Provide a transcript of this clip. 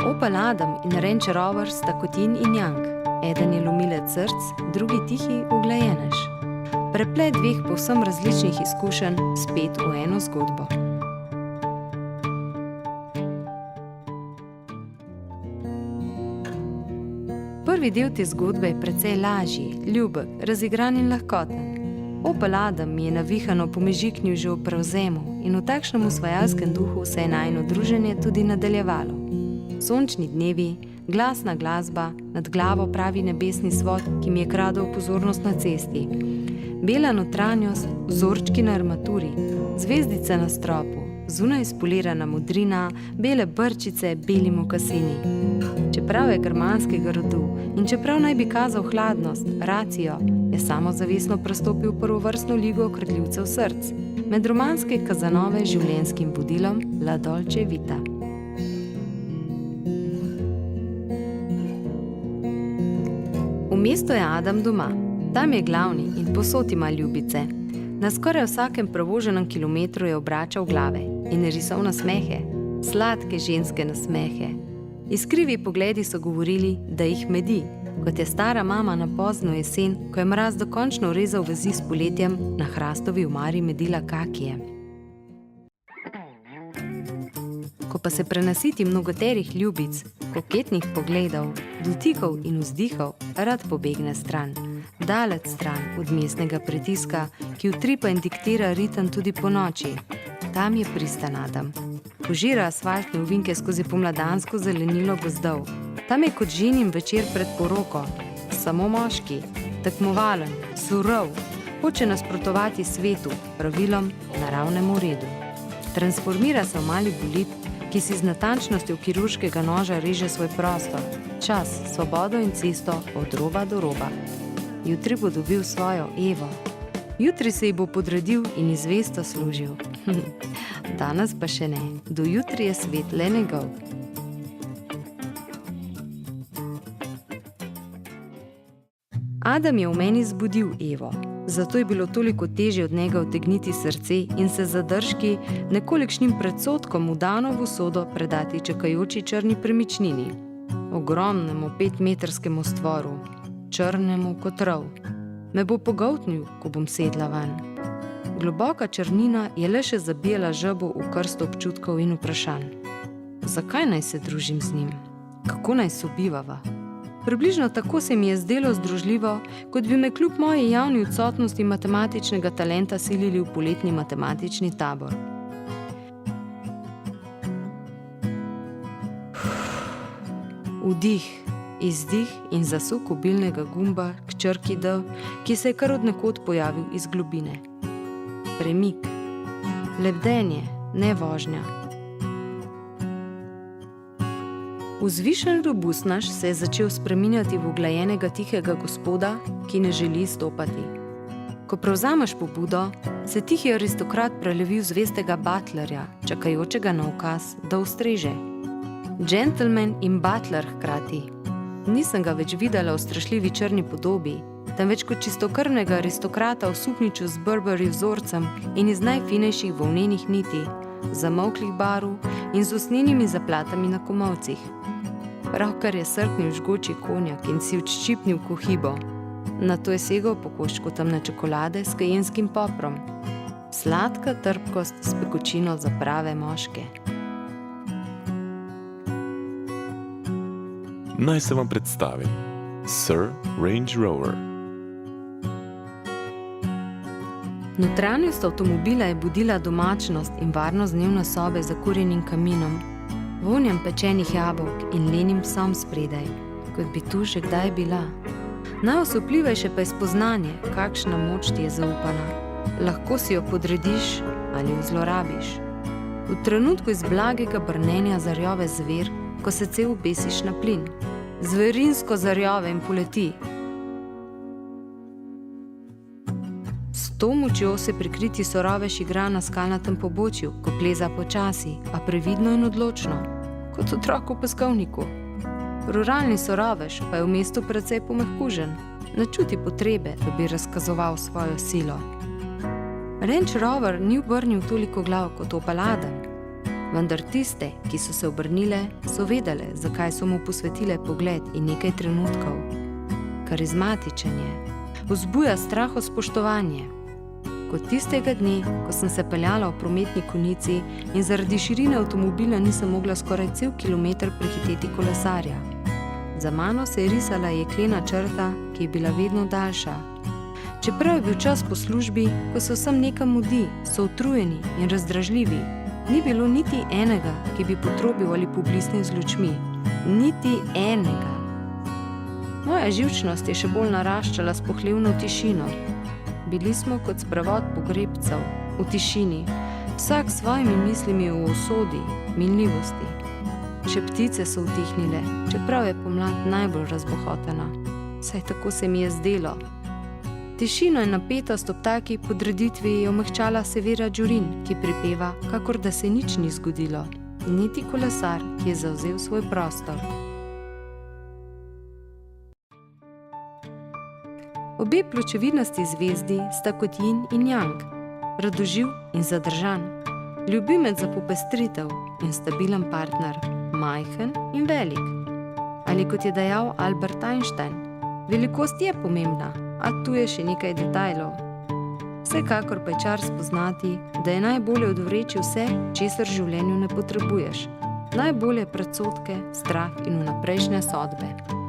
Opel Adam in Range Rover sta kot yin in yang. Eden je lomilec src, drugi tihi uglajenež. Preplet dveh povsem različnih izkušenj spet v eno zgodbo. Prvi del te zgodbe je precej lažji, ljubek, razigran in lahkoten. Opel Adam mi je navihano pomežiknil že v prevzemu in v takšnem osvajalskem duhu se je najino druženje tudi nadaljevalo. Sončni dnevi, glasna glasba, nad glavo pravi nebesni svod, ki mi je kradel pozornost na cesti. Bela notranjost, vzorčki na armaturi, zvezdice na stropu, zunaj spolirana modrina, bele brčice, beli mokasini. Čeprav je germanskega rodu in čeprav naj bi kazal hladnost, racijo, je samozavestno prestopil prvovrstno ligo kradljivcev src, med romanske Kazanove življenjskim vodilom La Dolce Vita. V mestu je Adam doma. Tam je glavni in povsod ima ljubice. Na skoraj vsakem prevoženem kilometru je obračal glave in risal nasmehe, sladke ženske nasmehe. Iskrivi pogledi so govorili, da jih medi, kot je stara mama na pozno jesen, ko je mraz dokončno rezal vezi s poletjem, na hrastovi omari medila kakije. Ko pa se prenasiti mnogoterih ljubic, koketnih pogledov, dotikov in vzdihov, rad pobegne stran, daleč stran od mestnega pritiska, ki utripa in diktira ritem tudi po noči. Tam je pristan Adam. Požira asfaltne ovinke skozi pomladansko zelenilo gozdov. Tam je kot ženin večer pred poroko. Samo moški, tekmovalen, surov, hoče nasprotovati svetu, pravilom, naravnemu redu. Transformira se v mali bolid, ki si z natančnostjo kirurškega noža reže svoj prostor, čas, svobodo in cesto od roba do roba. Jutri bo dobil svojo Evo. Jutri se ji bo podredil in izvesto služil. Danes pa še ne. Do jutri je svet le njegov. Adam je v meni zbudil Evo. Zato je bilo toliko težje od njega utegniti srce in se zadržki nekolikšnim predsodkom v Danovo sodo predati čakajoči črni premičnini. Ogromnemu 5-metrskemu stvoru, črnemu kot rov. Me bo pogoltnil, ko bom sedla van. Globoka črnina je le še zabijala žabo v krsto občutkov in vprašanj. Zakaj naj se družim z njim? Kako naj sobivava? Približno tako se mi je zdelo združljivo, kot bi me kljub moji javni odsotnosti matematičnega talenta silili v poletni matematični tabor. Vdih, izdih in zasuk obilnega gumba k črki D, ki se je kar od nekod pojavil iz globine. Premik, lebdenje, ne vožnja. Vzvišen robustnaš se je začel spreminjati v uglajenega tihega gospoda, ki ne želi stopati. Ko prevzameš pobudo, se tihi aristokrat prelevi v zvestega butlerja, čakajočega na ukaz, da ustreže. Gentleman in butler hkrati. Nisem ga več videla v strašljivi črni podobi, temveč kot čistokrvnega aristokrata v suknjiču z Burberry vzorcem in iz najfinejših volnenih niti, zamolklih barv in z usnjenimi zaplatami na komolcih. Pravkar je srknil žgoči konjak in si odščipnil kohibo. Nato je segel po koščku temne čokolade s kajenskim poprom. Sladka trpkost s pekočino za prave moške. Naj se vam predstavim. Sir Range Rover. Notranjost avtomobila je budila domačnost in varnost dnevne sobe za kurjenim kaminom, vonjem pečenih jabolk in lenim psom spredaj, kot bi tu že kdaj bila. Najosupljivejše pa je spoznanje, kakšna moč ti je zaupana. Lahko si jo podrediš ali jo zlorabiš. V trenutku iz blagega brnenja zarjove zver, ko se cel obesiš na plin. Zverinsko zarjove in poleti. S to močjo se prikriti sorovež igra na skalnatem pobočju, ko pleza počasi, a previdno in odločno, kot otrok v peskovniku. Ruralni sorovež pa je v mestu precej pomehkužen, ne čuti potrebe, da bi razkazoval svojo silo. Range Rover ni obrnil toliko glav kot Opel Adam. Vendar tiste, ki so se obrnile, so vedele, zakaj so mu posvetile pogled in nekaj trenutkov. Karizmatičen je, vzbuja strahospoštovanje. Kot tistega dne, ko sem se peljala v prometni konici in zaradi širine avtomobila nisem mogla skoraj cel kilometer prehiteti kolesarja. Za mano se je risala jeklena črta, ki je bila vedno daljša. Čeprav je bil čas po službi, ko se vsem nekam mudi, so utrujeni in razdražljivi, ni bilo niti enega, ki bi potrobil ali poblisnil z lučmi. Niti enega. Moja živčnost je še bolj naraščala s pohlevno tišino. Bili smo kot sprevod pogrebcev, v tišini, vsak s svojimi mislimi o usodi, minljivosti. Še ptice so utihnile, čeprav je pomlad najbolj razbohotena. Saj tako se mi je zdelo. Tišino in napetost ob taki podreditvi je omehčala Severa Đurin, ki pripeva, kakor da se nič ni zgodilo. Niti kolesar, ki je zavzel svoj prostor. Obe pločevinasti zvezdi sta kot yin in yang, radoživ in zadržan, ljubimec za popestritev in stabilen partner, majhen in velik. Ali kot je dejal Albert Einstein, velikost je pomembna, a tu je še nekaj detajlov. Vsekakor pa je čar spoznati, da je najbolje odvreči vse, česar v življenju ne potrebuješ. Najbolje predsodke, strah in vnaprejšnje sodbe.